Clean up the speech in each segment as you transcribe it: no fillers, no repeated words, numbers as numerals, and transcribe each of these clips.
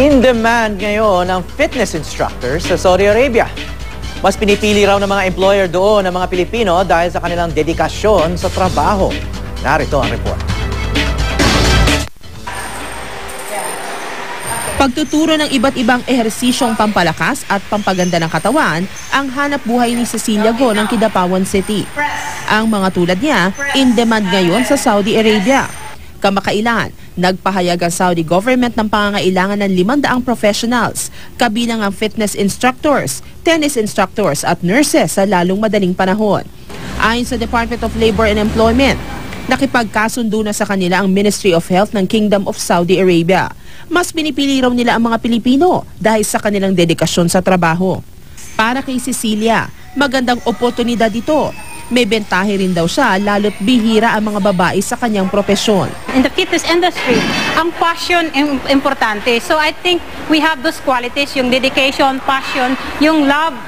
In demand ngayon ang fitness instructors sa Saudi Arabia. Mas pinipili raw ng mga employer doon ng mga Pilipino dahil sa kanilang dedikasyon sa trabaho. Narito ang report. Pagtuturo ng iba't ibang ehersisyong pampalakas at pampaganda ng katawan ang hanap buhay ni Cecilia Go ng Kidapawan City. Ang mga tulad niya, in demand ngayon sa Saudi Arabia. Kamakailan, nagpahayag ang Saudi government ng pangangailangan ng 500 professionals, kabilang ang fitness instructors, tennis instructors at nurses sa lalong madaling panahon. Ayon sa Department of Labor and Employment, nakipagkasundo na sa kanila ang Ministry of Health ng Kingdom of Saudi Arabia. Mas pinipili raw nila ang mga Pilipino dahil sa kanilang dedikasyon sa trabaho. Para kay Cecilia, magandang oportunidad ito. May bentahe rin daw siya lalo't bihira ang mga babae sa kanyang propesyon. In the fitness industry, ang passion importante. So I think we have those qualities, yung dedication, passion, yung love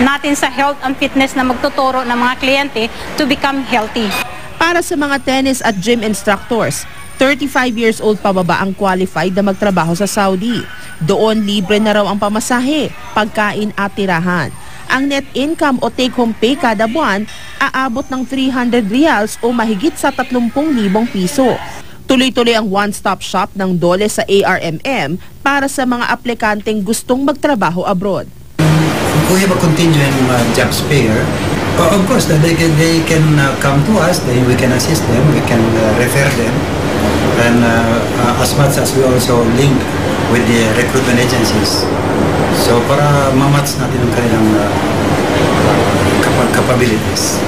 natin sa health and fitness na magtuturo ng mga kliyente to become healthy. Para sa mga tennis at gym instructors, 35 years old pababa ang qualified na magtrabaho sa Saudi. Doon libre na raw ang pamasahe, pagkain at tirahan. Ang net income o take-home pay kada buwan aabot ng 300 riyals o mahigit sa 30,000 piso. Tuloy-tuloy ang one-stop shop ng Dole sa ARMM para sa mga aplikanteng gustong magtrabaho abroad. We have a contingent job spare. Of course, they can come to us, then we can assist them, we can refer them. And as much as we also link with the recruitment agencies. So para ma-match natin ang kanilang capabilities.